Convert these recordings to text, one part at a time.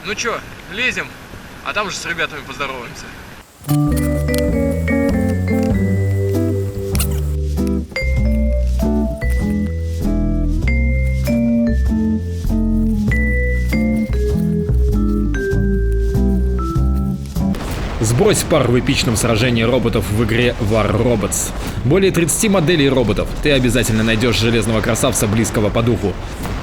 Ну чё, лезем, а там уже с ребятами поздороваемся. Сбрось пар в эпичном сражении роботов в игре War Robots. Более 30 моделей роботов. Ты обязательно найдешь железного красавца, близкого по духу.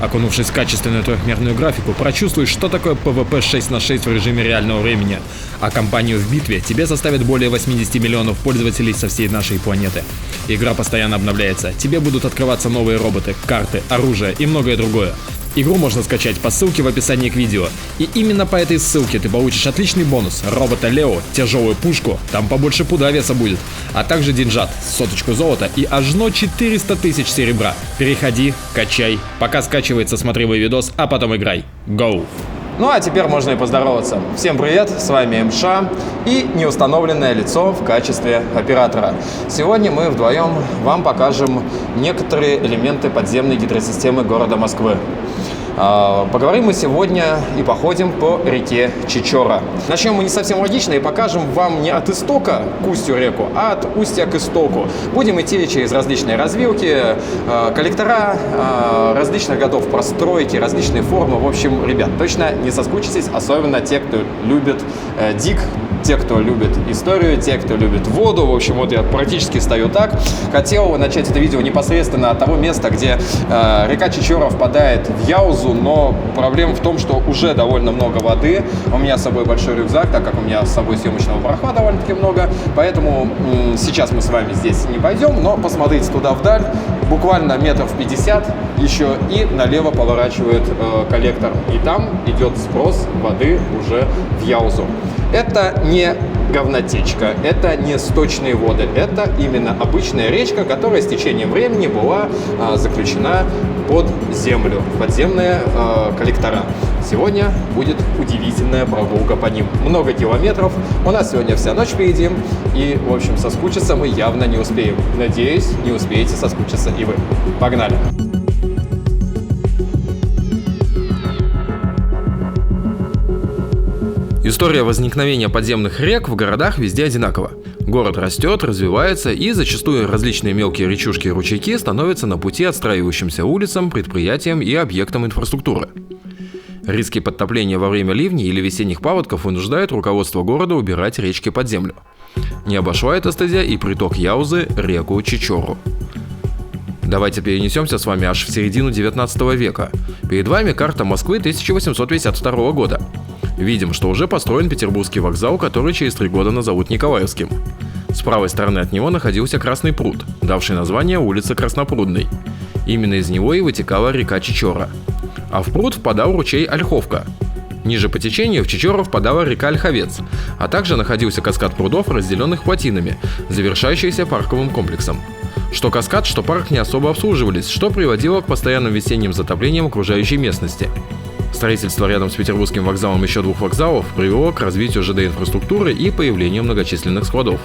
Окунувшись в качественную трехмерную графику, прочувствуешь, что такое PvP 6 на 6 в режиме реального времени. А компанию в битве тебе составит более 80 миллионов пользователей со всей нашей планеты. Игра постоянно обновляется. Тебе будут открываться новые роботы, карты, оружие и многое другое. Игру можно скачать по ссылке в описании к видео. И именно по этой ссылке ты получишь отличный бонус: робота Лео, тяжелую пушку, там побольше пуда веса будет, а также деньжат, 100 золота и аж 400 тысяч серебра. Переходи, качай, пока скачивается, смотри мой видос, а потом играй. Go! Ну а теперь можно и поздороваться. Всем привет, с вами МШ и неустановленное лицо в качестве оператора. Сегодня мы вдвоем вам покажем некоторые элементы подземной гидросистемы города Москвы. Поговорим мы сегодня и походим по реке Чечора. Начнем мы не совсем логично и покажем вам не от истока к устью реку, а от устья к истоку. Будем идти через различные развилки, коллектора различных годов постройки, различные формы. В общем, ребят, точно не соскучитесь, особенно те, кто любит дик, те, кто любит историю, те, кто любит воду. В общем, вот я практически стою так. Хотел начать это видео непосредственно от того места, где река Чечора впадает в Яузу, но проблема в том, что уже довольно много воды. У меня с собой большой рюкзак, так как у меня с собой съемочного барахла довольно-таки много, поэтому сейчас мы с вами здесь не пойдем, но посмотрите туда вдаль, буквально метров 50 еще, и налево поворачивает коллектор, и там идет сброс воды уже в Яузу. Это не говнотечка, это не сточные воды, это именно обычная речка, которая с течением времени была заключена под землю, в подземные коллектора. Сегодня будет удивительная прогулка по ним. Много километров, у нас сегодня вся ночь впереди, и, в общем, соскучиться мы явно не успеем. Надеюсь, не успеете соскучиться и вы. Погнали! История возникновения подземных рек в городах везде одинакова. Город растет, развивается, и зачастую различные мелкие речушки и ручейки становятся на пути отстраивающимся улицам, предприятиям и объектам инфраструктуры. Риски подтопления во время ливней или весенних паводков вынуждают руководство города убирать речки под землю. Не обошла эта стезя и приток Яузы, реку Чечору. Давайте перенесемся с вами аж в середину 19 века. Перед вами карта Москвы 1852 года. Видим, что уже построен Петербургский вокзал, который через 3 года назовут Николаевским. С правой стороны от него находился Красный пруд, давший название улице Краснопрудной. Именно из него и вытекала река Чечора. А в пруд впадал ручей Ольховка. Ниже по течению в Чечору впадала река Ольховец, а также находился каскад прудов, разделенных плотинами, завершающийся парковым комплексом. Что каскад, что парк не особо обслуживались, что приводило к постоянным весенним затоплениям окружающей местности. Строительство рядом с Петербургским вокзалом еще 2 вокзалов привело к развитию ЖД-инфраструктуры и появлению многочисленных складов.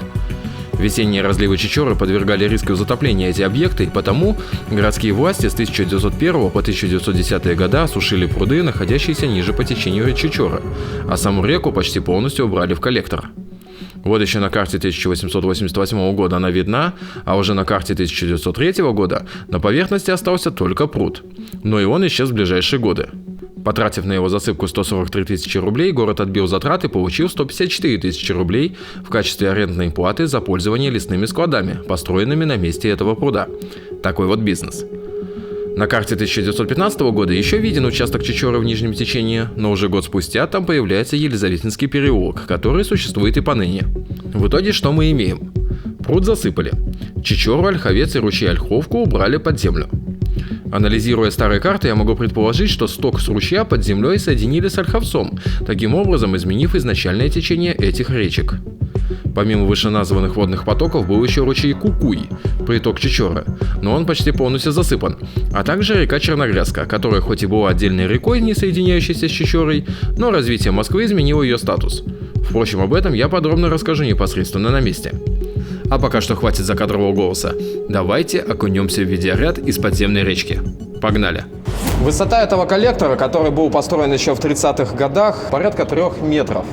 Весенние разливы Чечоры подвергали риску затопления эти объекты, и потому городские власти с 1901 по 1910 года осушили пруды, находящиеся ниже по течению Чечоры, а саму реку почти полностью убрали в коллектор. Вот еще на карте 1888 года она видна, а уже на карте 1903 года на поверхности остался только пруд, но и он исчез в ближайшие годы. Потратив на его засыпку 143 тысячи рублей, город отбил затраты и получил 154 тысячи рублей в качестве арендной платы за пользование лесными складами, построенными на месте этого пруда. Такой вот бизнес. На карте 1915 года еще виден участок Чечоры в нижнем течении, но уже год спустя там появляется Елизаветинский переулок, который существует и поныне. В итоге что мы имеем? Пруд засыпали. Чечору, Ольховец и ручей Ольховку убрали под землю. Анализируя старые карты, я могу предположить, что сток с ручья под землей соединили с Ольховцом, таким образом изменив изначальное течение этих речек. Помимо вышеназванных водных потоков был еще ручей Кукуй, приток Чечоры, но он почти полностью засыпан, а также река Черногрязка, которая хоть и была отдельной рекой, не соединяющейся с Чечорой, но развитие Москвы изменило ее статус. Впрочем, об этом я подробно расскажу непосредственно на месте. А пока что хватит закадрового голоса. Давайте окунемся в видеоряд из подземной речки. Погнали! Высота этого коллектора, который был построен еще в 30-х годах, порядка 3 метров.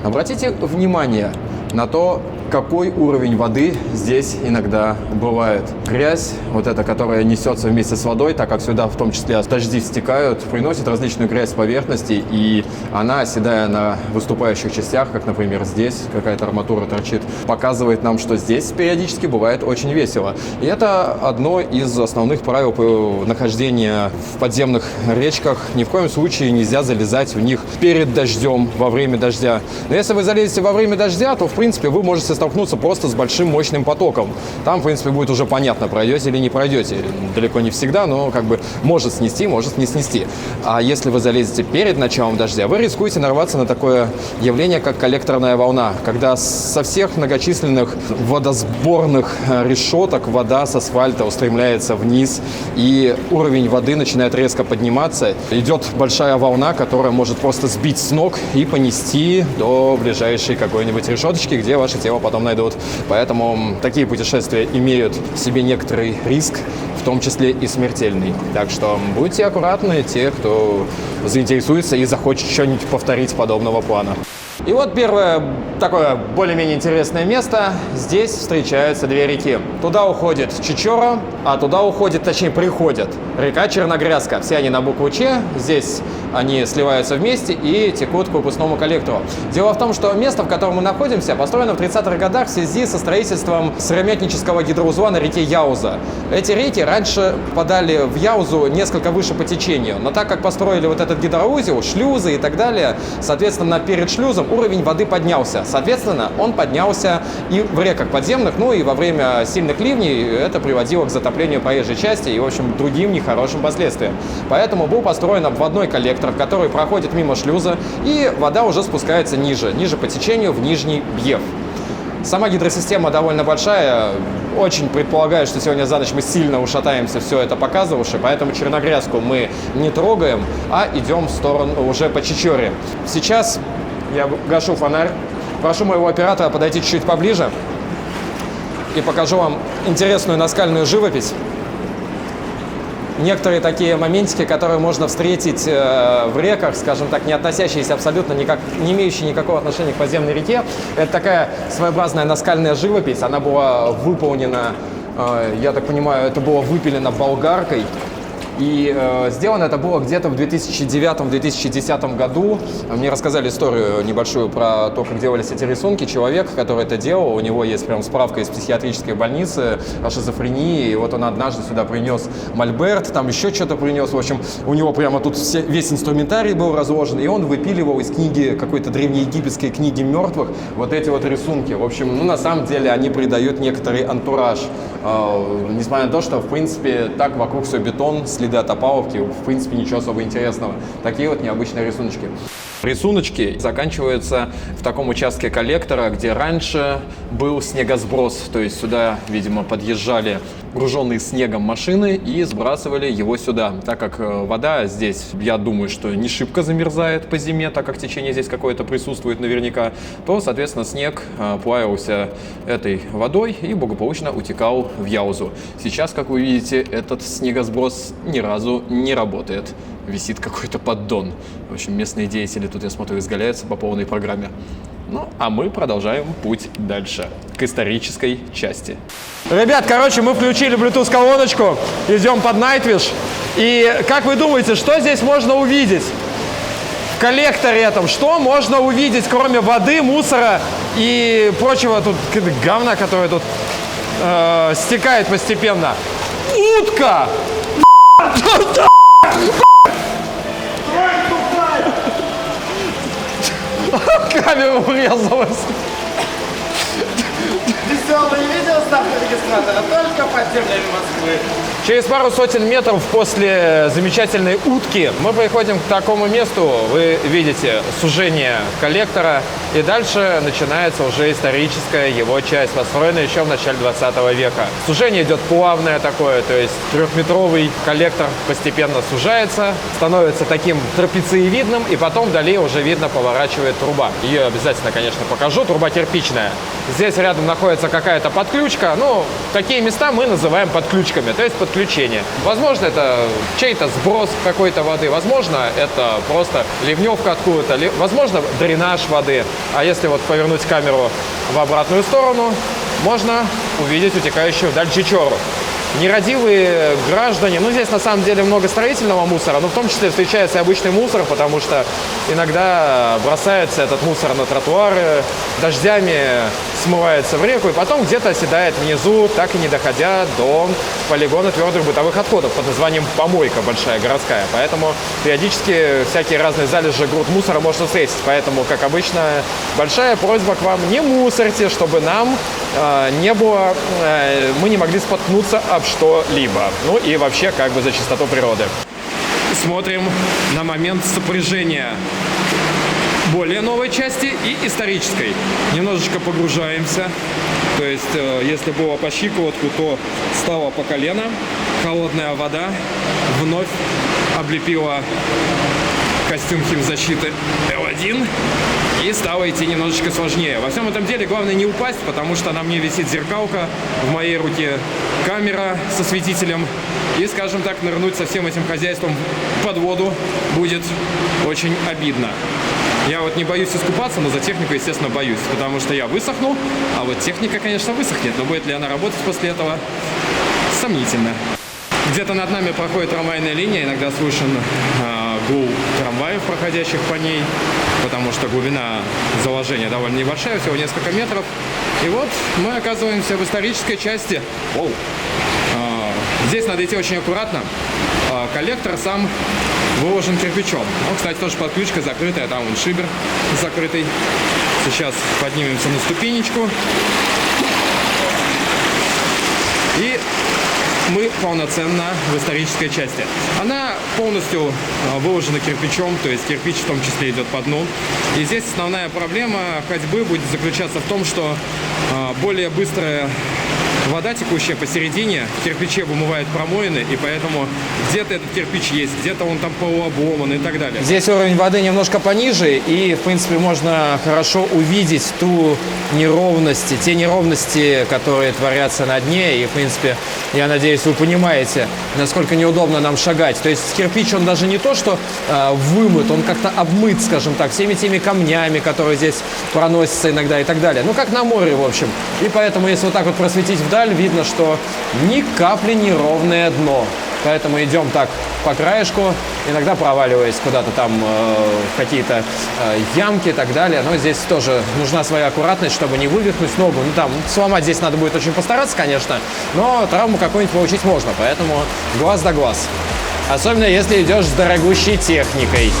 Обратите внимание на то, какой уровень воды здесь иногда бывает. Грязь, вот эта, которая несется вместе с водой, так как сюда в том числе дожди стекают, приносит различную грязь с поверхности, и она, оседая на выступающих частях, как, например, здесь какая-то арматура торчит, показывает нам, что здесь периодически бывает очень весело. И это одно из основных правил нахождения в подземных речках. Ни в коем случае нельзя залезать в них перед дождем, во время дождя. Но если вы залезете во время дождя, то, в принципе, вы можете столкнуться просто с большим мощным потоком. Там, в принципе, будет уже понятно, пройдете или не пройдете. Далеко не всегда, но как бы может снести, может не снести. А если вы залезете перед началом дождя, вы рискуете нарваться на такое явление, как коллекторная волна, когда со всех многочисленных водосборных решеток вода с асфальта устремляется вниз, и уровень воды начинает резко подниматься. Идет большая волна, которая может просто сбить с ног и понести до ближайшей какой-нибудь решеточки, где ваше тело потом найдут. Поэтому такие путешествия имеют в себе некоторый риск, в том числе и смертельный. Так что будьте аккуратны, те, кто заинтересуется и захочет что-нибудь повторить подобного плана. И вот первое такое более-менее интересное место. Здесь встречаются две реки. Туда уходит Чечора, а туда уходит, точнее приходит, река Черногрязка. Все они на букву Ч. Здесь они сливаются вместе и текут к выпускному коллектору. Дело в том, что место, в котором мы находимся, построено в 30-х годах в связи со строительством сыромятнического гидроузла на реке Яуза. Эти реки раньше подали в Яузу несколько выше по течению, но так как построили вот этот гидроузел, шлюзы и так далее, соответственно, перед шлюзом уровень воды поднялся. Соответственно, он поднялся и в реках подземных, ну и во время сильных ливней это приводило к затоплению проезжей части и, в общем, другим нехорошим последствиям. Поэтому был построен обводной коллектор, который проходит мимо шлюза, и вода уже спускается ниже по течению в Нижний Бьев. Сама гидросистема довольно большая. Очень предполагаю, что сегодня за ночь мы сильно ушатаемся, все это показывавши, поэтому Черногрязку мы не трогаем, а идем в сторону уже по Чечоре. Сейчас я гашу фонарь. Прошу моего оператора подойти чуть-чуть поближе и покажу вам интересную наскальную живопись. Некоторые такие моментики, которые можно встретить в реках, скажем так, не относящиеся абсолютно никак, не имеющие никакого отношения к подземной реке. Это такая своеобразная наскальная живопись. Она была выполнена, я так понимаю, это было выпилено болгаркой. И сделано это было где-то в 2009-2010 году. Мне рассказали историю небольшую про то, как делались эти рисунки. Человек, который это делал, у него есть прям справка из психиатрической больницы о шизофрении. И вот он однажды сюда принес мольберт, там еще что-то принес. В общем, у него прямо тут весь инструментарий был разложен. И он выпиливал из книги, какой-то древнеегипетской книги мертвых, вот эти вот рисунки. В общем, ну на самом деле они придают некоторый антураж. Несмотря на то, что, в принципе, так вокруг все бетон, следы от опаловки, в принципе, ничего особо интересного. Такие вот необычные рисуночки. Рисуночки заканчиваются в таком участке коллектора, где раньше был снегосброс. То есть сюда, видимо, подъезжали груженные снегом машины и сбрасывали его сюда. Так как вода здесь, я думаю, что не шибко замерзает по зиме, так как течение здесь какое-то присутствует наверняка, то, соответственно, снег плавился этой водой и благополучно утекал в Яузу. Сейчас, как вы видите, этот снегосброс ни разу не работает. Висит какой-то поддон. В общем, местные деятели тут, я смотрю, изгаляются по полной программе. Ну, а мы продолжаем путь дальше, к исторической части. Ребят, короче, мы включили Bluetooth-колоночку, идем под Nightwish. И как вы думаете, что здесь можно увидеть? В коллекторе этом, что можно увидеть, кроме воды, мусора и прочего тут говна, которое тут стекает постепенно? Утка! Камера врезалась. Веселое видео ставка регистратора только подземными Москвы. Через пару сотен метров после замечательной утки мы приходим к такому месту. Вы видите сужение коллектора, и дальше начинается уже историческая его часть, построенная еще в начале 20 века. Сужение идет плавное такое, то есть трехметровый коллектор постепенно сужается, становится таким трапециевидным, и потом вдали уже видно поворачивает труба. Ее обязательно, конечно, покажу. Труба кирпичная. Здесь рядом находится как какая-то подключка. Ну, такие места мы называем подключками, то есть подключение. Возможно, это чей-то сброс какой-то воды, возможно, это просто ливневка откуда-то, возможно, дренаж воды. А если вот повернуть камеру в обратную сторону, можно увидеть утекающую вдаль чечору. Нерадивые граждане, ну здесь на самом деле много строительного мусора, но в том числе встречается и обычный мусор, потому что иногда бросается этот мусор на тротуары, дождями смывается в реку и потом где-то оседает внизу, так и не доходя до полигона твердых бытовых отходов под названием помойка большая городская. Поэтому периодически всякие разные залежи груд мусора можно встретить. Поэтому, как обычно, большая просьба к вам: не мусорьте, чтобы нам не было, мы не могли споткнуться об что-либо. Ну и вообще как бы за чистоту природы. Смотрим на момент сопряжения более новой части и исторической. Немножечко погружаемся. То есть, если было по щиколотку, то стало по колено. Холодная вода вновь облепила костюм химзащиты L1 и стало идти немножечко сложнее. Во всем этом деле главное не упасть, потому что на мне висит зеркалка, в моей руке камера со светителем. И, скажем так, нырнуть со всем этим хозяйством под воду будет очень обидно. Я вот не боюсь искупаться, но за технику, естественно, боюсь, потому что я высохну, а вот техника, конечно, высохнет, но будет ли она работать после этого, сомнительно. Где-то над нами проходит трамвайная линия, иногда слышен гул трамваев, проходящих по ней, потому что глубина заложения довольно небольшая, всего несколько метров. И вот мы оказываемся в исторической части. Здесь надо идти очень аккуратно. Коллектор сам выложен кирпичом. Ну, кстати, тоже подключка закрытая, там вон шибер закрытый. Сейчас поднимемся на ступенечку. И мы полноценно в исторической части. Она полностью выложена кирпичом, то есть кирпич в том числе идет по дну. И здесь основная проблема ходьбы будет заключаться в том, что более быстрая вода, текущая посередине, в кирпиче вымывает промоины, и поэтому где-то этот кирпич есть, где-то он там полуобломан и так далее. Здесь уровень воды немножко пониже, и, в принципе, можно хорошо увидеть ту неровности, те неровности, которые творятся на дне, и, в принципе, я надеюсь, вы понимаете, насколько неудобно нам шагать. То есть кирпич, он даже не то, что вымыт, он как-то обмыт, скажем так, всеми теми камнями, которые здесь проносятся иногда и так далее. Ну, как на море, в общем. И поэтому, если вот так вот просветить вдаль, видно, что ни капли не ровное дно. Поэтому идем так по краешку, иногда проваливаясь куда-то там в какие-то ямки и так далее. Но здесь тоже нужна своя аккуратность, чтобы не вывихнуть ногу. Ну, там сломать здесь надо будет очень постараться, конечно, но травму какую-нибудь получить можно. Поэтому глаз да глаз. Особенно если идешь с дорогущей техникой.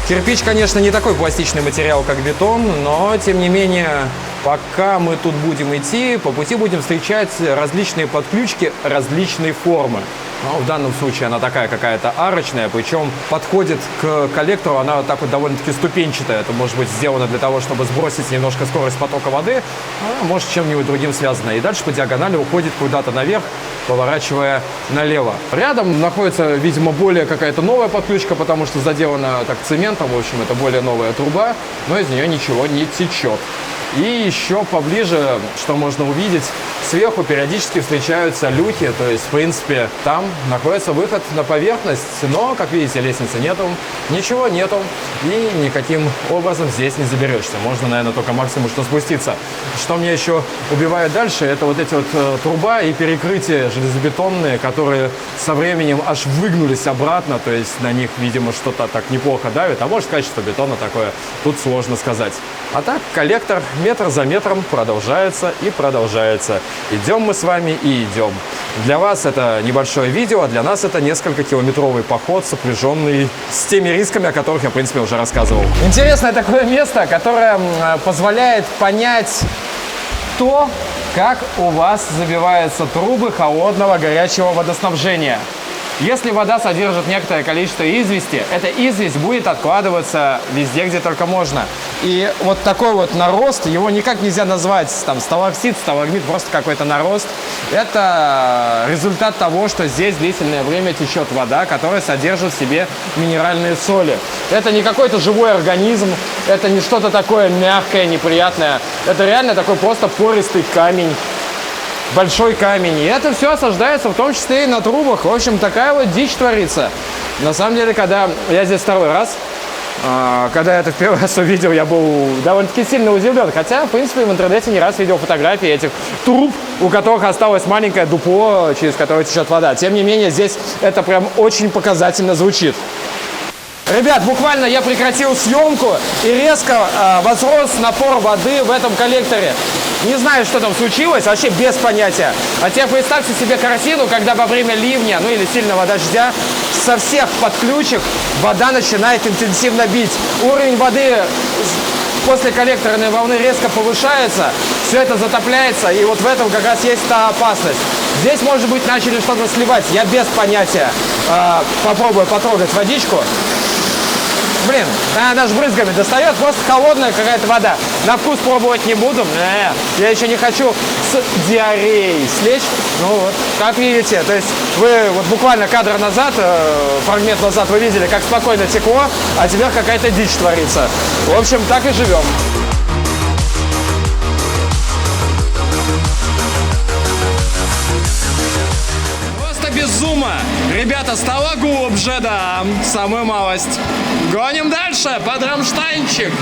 Кирпич, конечно, не такой пластичный материал, как бетон, но, тем не менее, пока мы тут будем идти, по пути будем встречать различные подключки различной формы. Ну, в данном случае она такая какая-то арочная, причем подходит к коллектору, она вот так вот довольно-таки ступенчатая. Это может быть сделано для того, чтобы сбросить немножко скорость потока воды, а может чем-нибудь другим связано. И дальше по диагонали уходит куда-то наверх, поворачивая налево. Рядом находится, видимо, более какая-то новая подключка, потому что заделана так цементом, в общем, это более новая труба, но из нее ничего не течет. И еще поближе, что можно увидеть, сверху периодически встречаются люки, то есть, в принципе, там находится выход на поверхность, но, как видите, лестницы нету, ничего нету, и никаким образом здесь не заберешься. Можно, наверное, только максимум что спуститься. Что меня еще убивает дальше, это вот эти вот труба и перекрытия железобетонные, которые со временем аж выгнулись обратно, то есть на них, видимо, что-то так неплохо давит, а может, качество бетона такое, тут сложно сказать. А так, коллектор метр за метром продолжается и продолжается. Идем мы с вами и идем. Для вас это небольшое видео, а для нас это несколько километровый поход, сопряженный с теми рисками, о которых я, в принципе, уже рассказывал. Интересное такое место, которое позволяет понять то, как у вас забиваются трубы холодного горячего водоснабжения. Если вода содержит некоторое количество извести, эта известь будет откладываться везде, где только можно. И вот такой вот нарост, его никак нельзя назвать там сталагмит, просто какой-то нарост. Это результат того, что здесь длительное время течет вода, которая содержит в себе минеральные соли. Это не какой-то живой организм, это не что-то такое мягкое, неприятное. Это реально такой просто пористый камень. Большой камень. И это все осаждается в том числе и на трубах. В общем, такая вот дичь творится. На самом деле, когда я здесь второй раз, когда я это в первый раз увидел, я был довольно-таки сильно удивлен. Хотя, в принципе, в интернете не раз видел фотографии этих труб, у которых осталось маленькое дупло, через которое течет вода. Тем не менее, здесь это прям очень показательно звучит. Ребят, буквально я прекратил съемку и резко возрос напор воды в этом коллекторе. Не знаю, что там случилось, вообще без понятия. А теперь представьте себе картину, когда во время ливня, ну или сильного дождя, со всех подключек вода начинает интенсивно бить. Уровень воды после коллекторной волны резко повышается, все это затопляется, и вот в этом как раз есть та опасность. Здесь, может быть, начали что-то сливать, я без понятия. Попробую потрогать водичку. Блин, она даже брызгами достает, просто холодная какая-то вода. На вкус пробовать не буду. Я еще не хочу с диареей слечь. Ну вот, как видите, то есть вы вот буквально кадр назад, фрагмент назад вы видели, как спокойно текло, а теперь какая-то дичь творится. В общем, так и живем. Безума. Ребята, стало глубже, да, самую малость. Гоним дальше, под Рамштайнчик.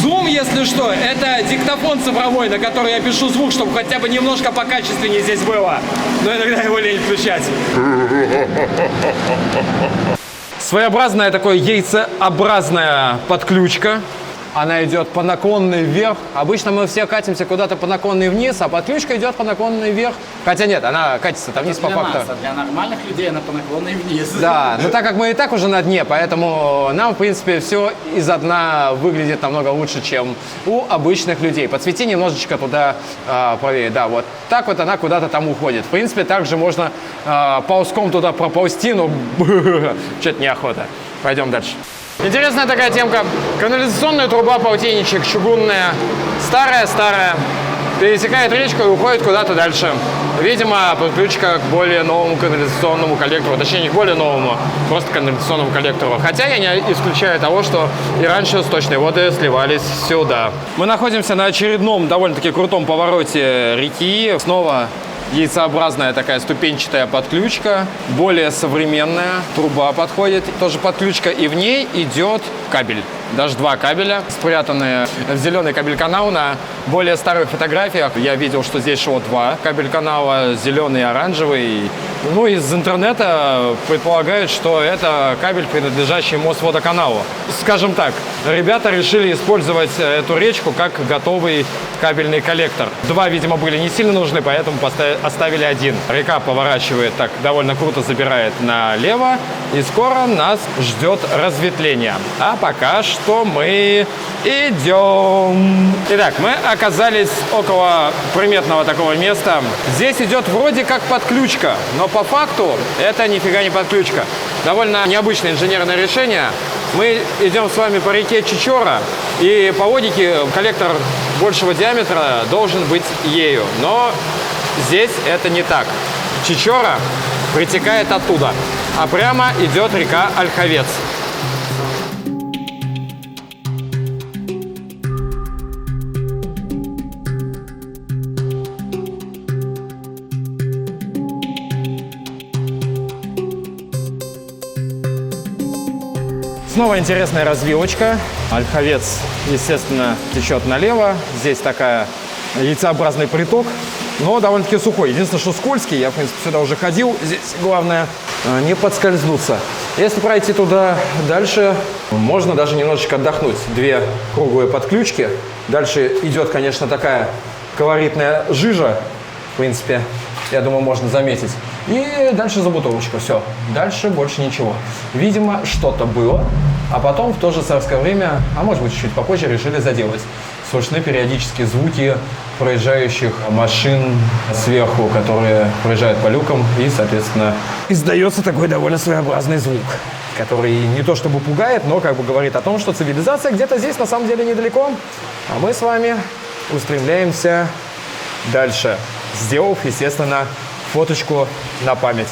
Зум, если что, это диктофон цифровой, на который я пишу звук, чтобы хотя бы немножко покачественнее здесь было. Но иногда его лень включать. Своеобразная такое яйцеобразная подключка. Она идет по наклонной вверх. Обычно мы все катимся куда-то по наклонной вниз, а подключка идет по наклонной вверх. Хотя нет, она катится-то вниз по факту. Для нормальных людей она по наклонной вниз. Да, но так как мы и так уже на дне, поэтому нам, в принципе, все из-за дна выглядит намного лучше, чем у обычных людей. Подсвети немножечко туда правее. Да, вот так вот она куда-то там уходит. В принципе, также можно ползком туда проползти, но что-то неохота. Пойдем дальше. Интересная такая темка. Канализационная труба, полтинничек, чугунная, старая-старая, пересекает речку и уходит куда-то дальше. Видимо, подключка к более новому канализационному коллектору, точнее, не к более новому, просто канализационному коллектору. Хотя я не исключаю того, что и раньше сточные воды сливались сюда. Мы находимся на очередном довольно-таки крутом повороте реки. Снова яйцеобразная такая ступенчатая подключка, более современная, труба подходит, тоже подключка, и в ней идет кабель. Даже два кабеля, спрятанные в зеленый кабель-канал. На более старых фотографиях я видел, что здесь шло два кабель-канала, зеленый и оранжевый. Ну, из интернета предполагают, что это кабель, принадлежащий Мосводоканалу. Скажем так, ребята решили использовать эту речку как готовый кабельный коллектор. Два, видимо, были не сильно нужны, поэтому оставили один. Река поворачивает так, довольно круто забирает налево, и скоро нас ждет разветвление. А пока что мы идем. Итак, мы оказались около приметного такого места. Здесь идет вроде как подключка, но по факту это нифига не подключка. Довольно необычное инженерное решение. Мы идем с вами по реке Чечора, и по логике коллектор большего диаметра должен быть ею. Но здесь это не так. Чечора притекает оттуда, а прямо идет река Ольховец. Снова интересная развилочка. Ольховец, естественно, течет налево. Здесь такая яйцеобразный приток, но довольно-таки сухой. Единственное, что скользкий. Я, в принципе, сюда уже ходил. Здесь главное не подскользнуться. Если пройти туда дальше, можно даже немножечко отдохнуть. Две круглые подключки. Дальше идет, конечно, такая колоритная жижа. В принципе, я думаю, можно заметить. И дальше забутовочка. Все. Дальше больше ничего. Видимо, что-то было. А потом в то же царское время, а может быть чуть-чуть попозже, решили заделать. Слышны периодически звуки проезжающих машин сверху, которые проезжают по люкам. И, соответственно, издается такой довольно своеобразный звук. который не то чтобы пугает, но как бы говорит о том, что цивилизация где-то здесь на самом деле недалеко. А мы с вами устремляемся дальше, сделав, естественно, фоточку на память.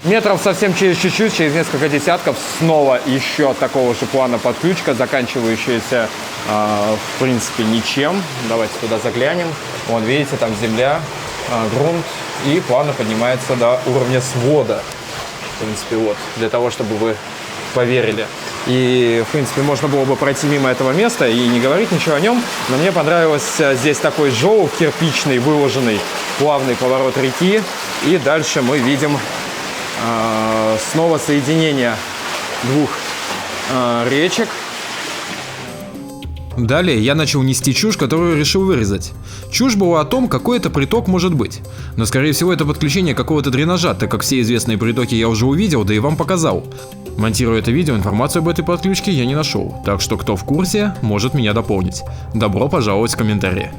Метров совсем через чуть-чуть, через несколько десятков, снова еще такого же плана подключка, заканчивающаяся, в принципе, ничем. Давайте туда заглянем. Вон, видите, там земля, грунт, и плавно поднимается до уровня свода. В принципе, вот, для того, чтобы вы поверили. И, в принципе, можно было бы пройти мимо этого места и не говорить ничего о нем, но мне понравился здесь такой желоб кирпичный, выложенный, плавный поворот реки, и дальше мы видим снова соединение двух речек. Далее я начал нести чушь, которую решил вырезать. Чушь была о том, какой это приток может быть. Но скорее всего это подключение какого-то дренажа, так как все известные притоки я уже увидел, да и вам показал. Монтируя это видео, информацию об этой подключке я не нашел, так что кто в курсе, может меня дополнить. Добро пожаловать в комментарии.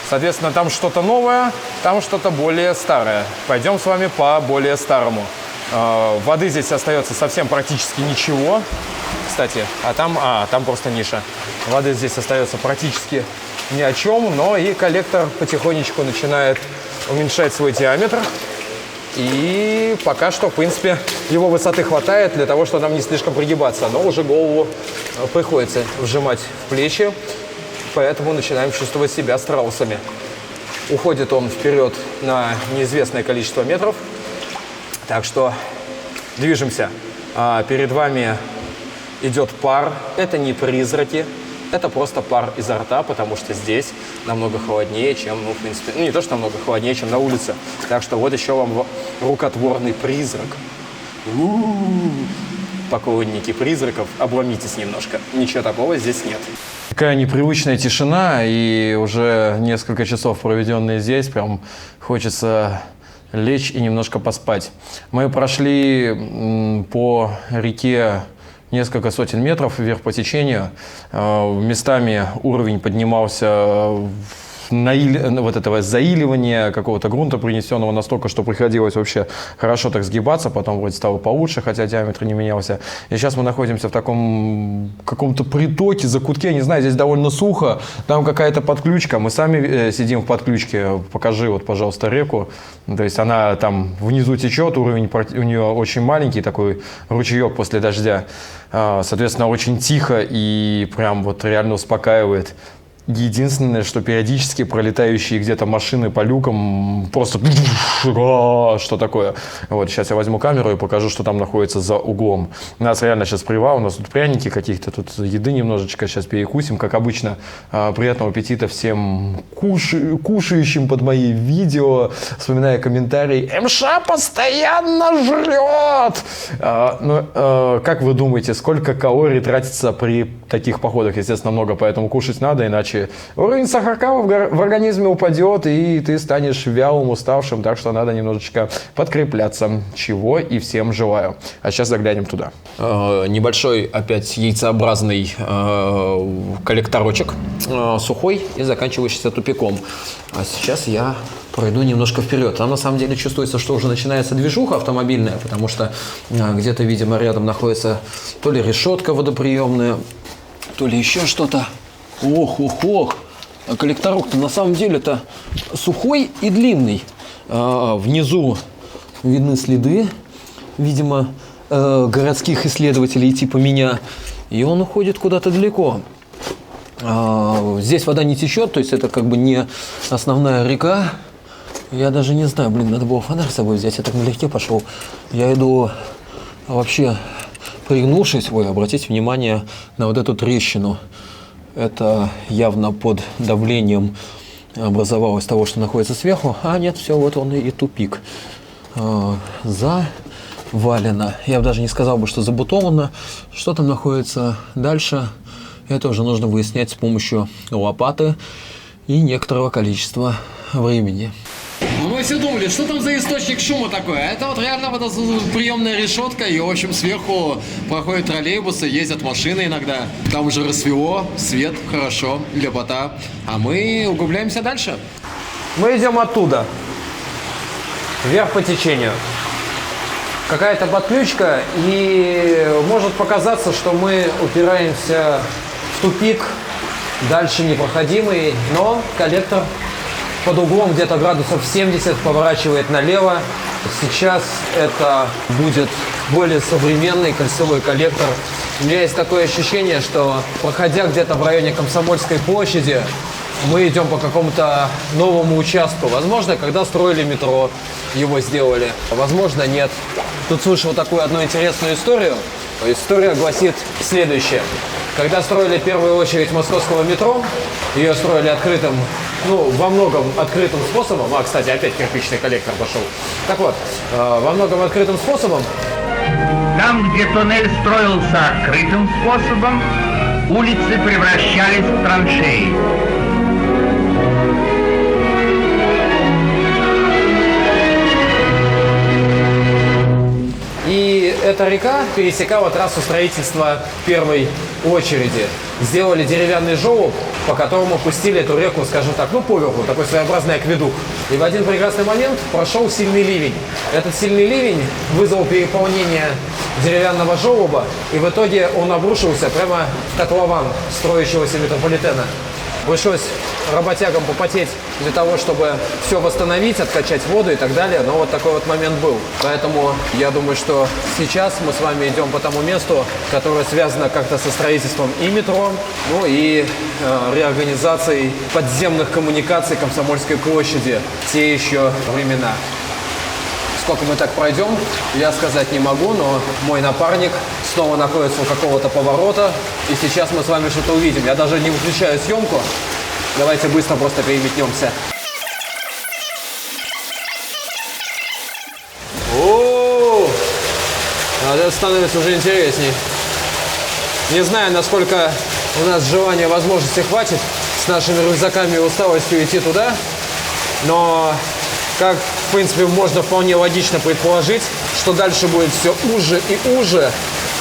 Соответственно, там что-то новое, там что-то более старое. Пойдем с вами по более старому. Воды здесь остается совсем практически ничего. Кстати, там просто ниша. Воды здесь остается практически ни о чем, но и коллектор потихонечку начинает уменьшать свой диаметр. И пока что, в принципе, его высоты хватает для того, чтобы нам не слишком пригибаться. Но уже голову приходится вжимать в плечи, поэтому начинаем чувствовать себя страусами. Уходит он вперед на неизвестное количество метров. Так что движемся. Перед вами идет пар. Это не призраки, это просто пар изо рта, потому что здесь намного холоднее, чем, в принципе, не то, что намного холоднее, чем на улице. Так что вот еще вам рукотворный призрак. Поклонники призраков, обломитесь немножко. Ничего такого здесь нет. Такая непривычная тишина, и уже несколько часов, проведенные здесь, прям хочется лечь и немножко поспать. Мы прошли по реке несколько сотен метров вверх по течению. Местами уровень поднимался вот этого заиливания какого-то грунта, принесенного настолько, что приходилось вообще хорошо так сгибаться, потом вроде стало получше, хотя диаметр не менялся. И сейчас мы находимся в таком каком-то притоке, закутке, не знаю, здесь довольно сухо, там какая-то подключка, мы сами сидим в подключке, покажи вот, пожалуйста, реку, то есть она там внизу течет, уровень у нее очень маленький, такой ручеек после дождя, соответственно, очень тихо и прям вот реально успокаивает. Единственное, что периодически пролетающие где-то машины по люкам просто что такое. Вот, сейчас я возьму камеру и покажу, что там находится за углом. У нас реально сейчас привал, у нас тут пряники каких-то, тут еды немножечко, сейчас перекусим. Как обычно, приятного аппетита всем кушающим под мои видео, вспоминая комментарии. МШ постоянно жрет! Как вы думаете, сколько калорий тратится при таких походах? Естественно, много, поэтому кушать надо, иначе уровень сахарка в организме упадет, и ты станешь вялым, уставшим, так что надо немножечко подкрепляться, чего и всем желаю. А сейчас заглянем туда. Небольшой опять яйцеобразный коллекторочек, сухой и заканчивающийся тупиком. А сейчас я пройду немножко вперед. Там на самом деле чувствуется, что уже начинается движуха автомобильная, потому что где-то, видимо, рядом находится то ли решетка водоприемная, то ли еще что-то. Ох. А коллекторок-то на самом деле-то сухой и длинный. Внизу видны следы, видимо, городских исследователей типа меня. И он уходит куда-то далеко. Здесь вода не течет, то есть это как бы не основная река. Я даже не знаю, надо было фонарь с собой взять, я так налегке пошел. Я иду вообще пригнувшись, обратите внимание на вот эту трещину. Это явно под давлением образовалось того, что находится сверху. А нет, все, вот он и тупик. Завалено. Я бы даже не сказал бы, что забутовано. Что там находится дальше, это уже нужно выяснять с помощью лопаты и некоторого количества времени. Мы все думали, что там за источник шума такой. Это вот реально водоприемная решетка, и, в общем, сверху проходят троллейбусы, ездят машины иногда. Там уже рассвело, свет, хорошо, лепота. А мы углубляемся дальше. Мы идем оттуда, вверх по течению. Какая-то подключка, и может показаться, что мы упираемся в тупик, дальше непроходимый, но коллектор под углом где-то градусов 70 поворачивает налево. Сейчас это будет более современный кольцевой коллектор. У меня есть такое ощущение, что, проходя где-то в районе Комсомольской площади, мы идем по какому-то новому участку. Возможно, когда строили метро, его сделали. Возможно, нет. Тут слышал такую одну интересную историю. История гласит следующее. Когда строили первую очередь московского метро, ее строили открытым, во многом открытым способом. Кстати, опять кирпичный коллектор пошел. Так вот, во многом открытым способом. Там, где туннель строился открытым способом, улицы превращались в траншеи. И эта река пересекала трассу строительства первой очереди. Сделали деревянный желоб, по которому пустили эту реку, скажем так, поверху, такой своеобразный акведук. И в один прекрасный момент прошел сильный ливень. Этот сильный ливень вызвал переполнение деревянного желоба, и в итоге он обрушился прямо в котлован строящегося метрополитена. Пришлось работягам попотеть для того, чтобы все восстановить, откачать воду и так далее. Но вот такой вот момент был. Поэтому я думаю, что сейчас мы с вами идем по тому месту, которое связано как-то со строительством и метро, и реорганизацией подземных коммуникаций Комсомольской площади в те еще времена. Сколько мы так пройдем, я сказать не могу, но мой напарник снова находится у какого-то поворота, и сейчас мы с вами что-то увидим. Я даже не выключаю съемку. Давайте быстро просто переметнемся. О, это становится уже интересней. Не знаю, насколько у нас желания, возможности хватит с нашими рюкзаками и усталостью идти туда, но как, в принципе, можно вполне логично предположить, что дальше будет все уже и уже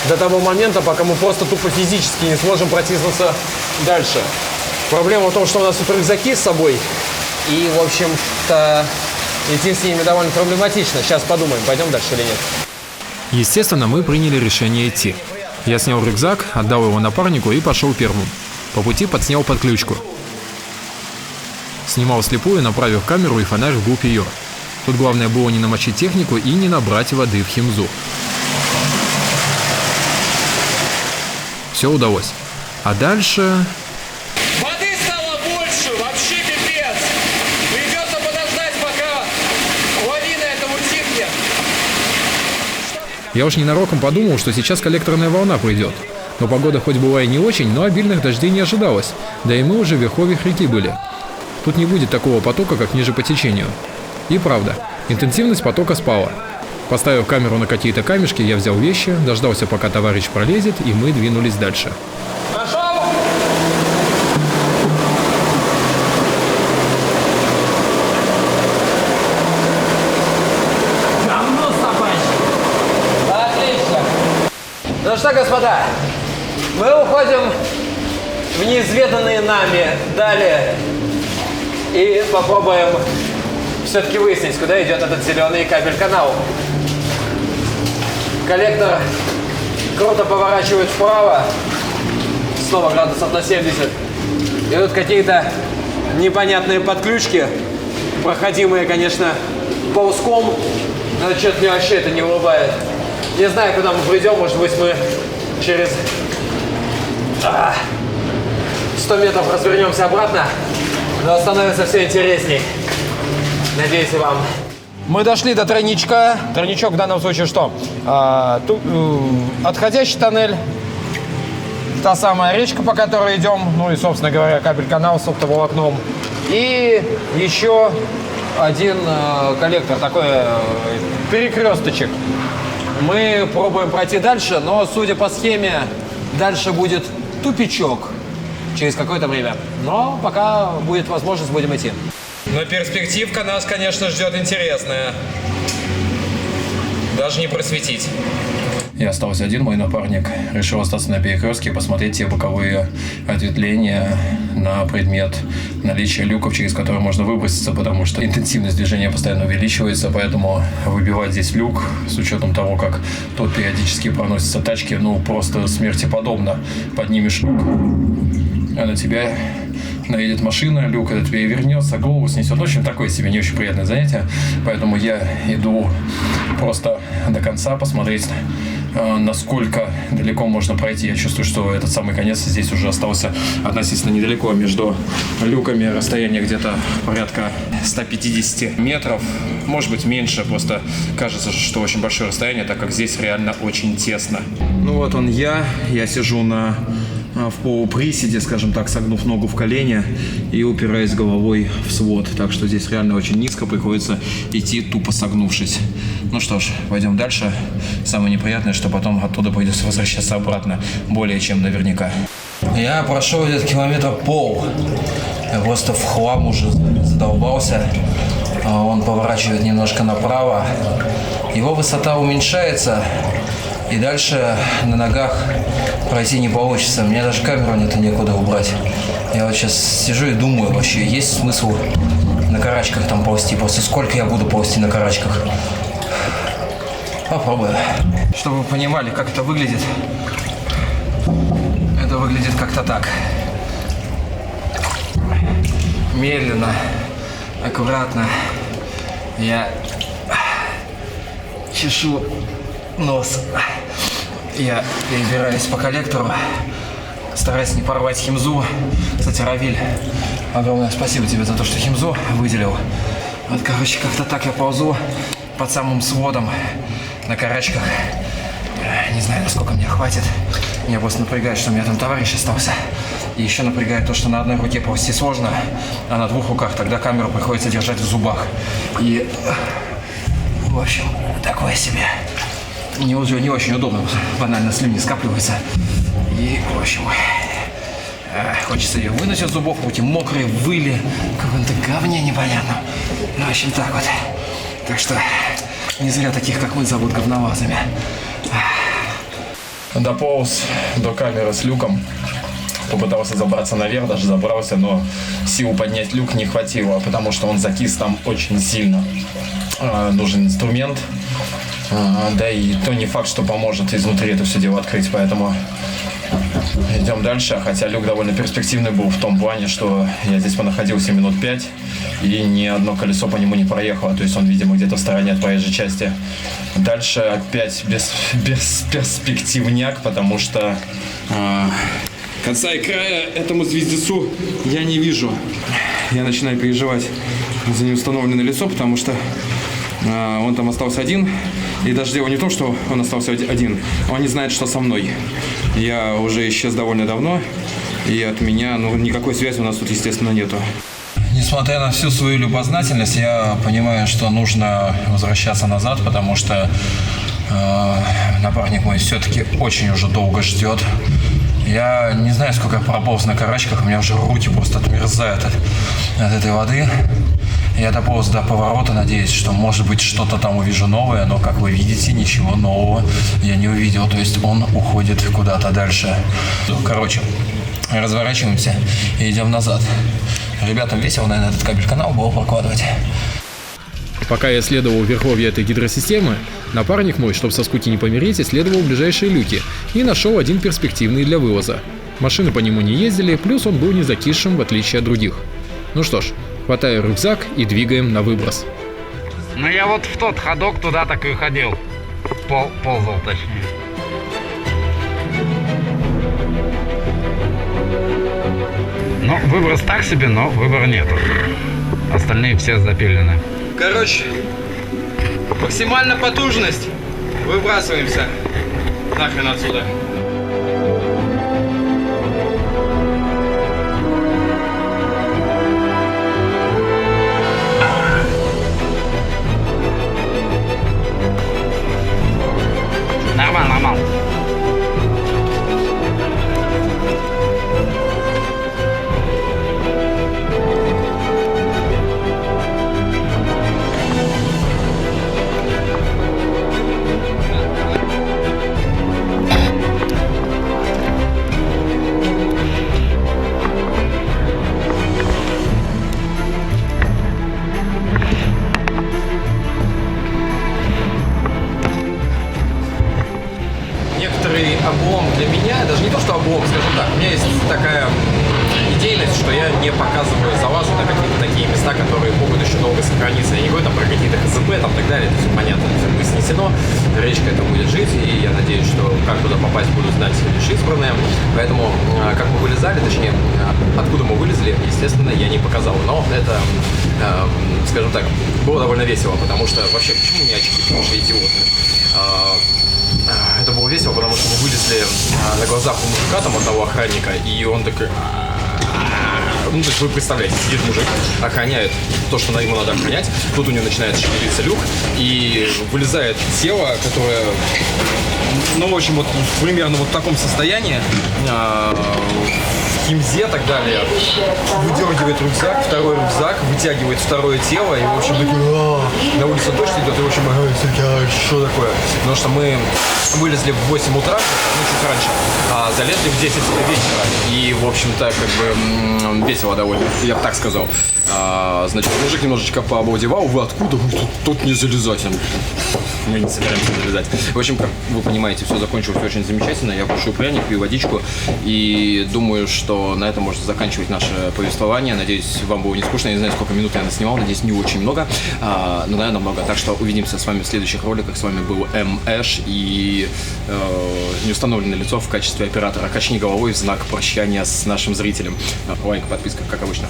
до того момента, пока мы просто тупо физически не сможем протиснуться дальше. Проблема в том, что у нас тут рюкзаки с собой, и, в общем-то, идти с ними довольно проблематично. Сейчас подумаем, пойдем дальше или нет. Естественно, мы приняли решение идти. Я снял рюкзак, отдал его напарнику и пошел первым. По пути подснял подключку. Снимал слепую, направив камеру и фонарь вглубь ее. Тут главное было не намочить технику и не набрать воды в химзу. Все удалось. А дальше... Воды стало больше, вообще пипец. Придется подождать, пока лавина эта утихнет. Я уж ненароком подумал, что сейчас коллекторная волна придет. Но погода хоть была и не очень, но обильных дождей не ожидалось. Да и мы уже в верховьях реки были. Тут не будет такого потока, как ниже по течению. И правда, интенсивность потока спала. Поставив камеру на какие-то камешки, я взял вещи, дождался, пока товарищ пролезет, и мы двинулись дальше. Нашел? Говно собачье. Отлично. Ну что, господа, мы уходим в неизведанные нами далее и попробуем все-таки выяснить, куда идет этот зеленый кабель-канал. Коллектор круто поворачивает вправо, снова градусов на 70. И тут какие-то непонятные подключки, проходимые, конечно, ползком, но что-то мне вообще это не улыбает. Не знаю, куда мы придем, может быть, мы через 100 метров развернемся обратно, но становится все интересней. Надеюсь, и вам. Мы дошли до тройничка. Тройничок в данном случае что? Отходящий тоннель, та самая речка, по которой идем, ну и, собственно говоря, кабель-канал с оптоволокном. И еще один коллектор, такой перекресточек. Мы пробуем пройти дальше, но, судя по схеме, дальше будет тупичок через какое-то время. Но пока будет возможность, будем идти. Но перспективка нас, конечно, ждет интересная. Даже не просветить. Я остался один, мой напарник решил остаться на перекрестке и посмотреть те боковые ответвления на предмет наличия люков, через которые можно выброситься, потому что интенсивность движения постоянно увеличивается, поэтому выбивать здесь люк с учетом того, как тут периодически проносятся тачки, ну просто смерти подобно. Поднимешь люк, а на тебя наедет машина, люк этот перевернется, голову снесет. В общем, такое себе не очень приятное занятие, поэтому я иду просто до конца посмотреть, насколько далеко можно пройти. Я чувствую, что этот самый конец здесь уже остался относительно недалеко. Между люками расстояние где-то порядка 150 метров, может быть меньше, просто кажется, что очень большое расстояние, так как здесь реально очень тесно. Ну вот он я сижу в полуприседе, скажем так, согнув ногу в колени и упираясь головой в свод. Так что здесь реально очень низко, приходится идти тупо согнувшись. Ну что ж, пойдем дальше. Самое неприятное, что потом оттуда придется возвращаться обратно, более чем наверняка. Я прошел где-то километр пол. Я просто в хлам уже задолбался. Он поворачивает немножко направо. Его высота уменьшается. И дальше на ногах пройти не получится. Мне даже камеру нет, некуда убрать. Я вот сейчас сижу и думаю, вообще есть смысл на карачках там ползти? Просто сколько я буду ползти на карачках? Попробую. Чтобы вы понимали, как это выглядит. Это выглядит как-то так. Медленно, аккуратно я чешу нос. Я перебираюсь по коллектору, стараюсь не порвать химзу. Кстати, Равиль, огромное спасибо тебе за то, что химзу выделил. Вот, короче, как-то так я ползу под самым сводом на карачках. Не знаю, насколько мне хватит. Меня просто напрягает, что у меня там товарищ остался. И еще напрягает то, что на одной руке ползти сложно, а на двух руках тогда камеру приходится держать в зубах. И, в общем, такое себе. Не очень удобно, банально слюни скапливаются. И, в общем, хочется ее вынуть из зубов, руки мокрые, выли, в каком-то говне непонятно. Ну, в общем, так вот. Так что не зря таких, как мы, зовут говновазами. Дополз до камеры с люком. Попытался забраться наверх, даже забрался, но сил поднять люк не хватило, потому что он закис там очень сильно. Нужен инструмент. Да и то не факт, что поможет изнутри это все дело открыть, поэтому идем дальше. Хотя люк довольно перспективный был в том плане, что я здесь понаходился минут 5 и ни одно колесо по нему не проехало. То есть он, видимо, где-то в стороне от проезжей части. Дальше опять бесперспективняк, потому что конца и края этому звездецу я не вижу. Я начинаю переживать за неустановленное лицо, потому что он там остался один. И даже дело не в том, что он остался один. Он не знает, что со мной. Я уже исчез довольно давно. И от меня, никакой связи у нас тут, естественно, нету. Несмотря на всю свою любознательность, я понимаю, что нужно возвращаться назад, потому что напарник мой все-таки очень уже долго ждет. Я не знаю, сколько я прополз на карачках, у меня уже руки просто отмерзают от этой воды. Я дополз до поворота, надеюсь, что, может быть, что-то там увижу новое, но, как вы видите, ничего нового я не увидел. То есть он уходит куда-то дальше. Короче, разворачиваемся и идем назад. Ребятам весело, наверное, этот кабель-канал было прокладывать. Пока я исследовал верховье этой гидросистемы, напарник мой, чтобы со скуки не помереть, исследовал ближайшие люки и нашел один перспективный для вывоза. Машины по нему не ездили, плюс он был не закисшим, в отличие от других. Ну что ж, хватаю рюкзак и двигаем на выброс. Ну я вот в тот ходок туда так и ходил. Ползал точнее. Ну, выброс так себе, но выбора нету. Остальные все запилены. Короче, максимальная потужность. Выбрасываемся нахрен отсюда. Нормально. что я не показываю залазы на какие-то такие места, которые могут еще долго сохраниться. Я не говорю там про какие-то ХЗП там, и так далее, это все понятно, это все будет снесено, речка это будет жить, и я надеюсь, что как туда попасть будут знать лишь избранные. Поэтому, как мы вылезали, точнее, откуда мы вылезли, естественно, я не показал. Но это, скажем так, было довольно весело, потому что вообще, почему не очки, потому что идиоты. Это было весело, потому что мы вылезли на глазах у мужика, там одного охранника, и он такой... Ну, то есть вы представляете, сидит мужик, охраняет то, что ему надо охранять, тут у него начинает шевелиться люк, и вылезает тело, которое, ну, в общем, вот примерно вот в таком состоянии, в химзе и так далее, выдергивает рюкзак, второй рюкзак, вытягивает второе тело, и, в общем, такой, на улице дождь идет, и, в общем, что такое? Потому что мы вылезли в 8 утра, ну, чуть раньше, а залезли в 10 вечера, и, в общем-то, как бы, весело довольно, я бы так сказал. Значит, мужик немножечко пообалдевал, вы откуда? Вы тут не залезать. Мы не собираемся залезать. В общем, как вы понимаете, все закончилось очень замечательно. Я кушаю пряник, пью водичку, и думаю, что на этом можно заканчивать наше повествование. Надеюсь, вам было не скучно. Я не знаю, сколько минут я наснимал, надеюсь, не очень много, но, наверное, много. Так что увидимся с вами в следующих роликах. С вами был Эш и неустановленное лицо в качестве оператора. Качни головой в знак прощания с нашим зрителем. Лайк, подписка, как обычно.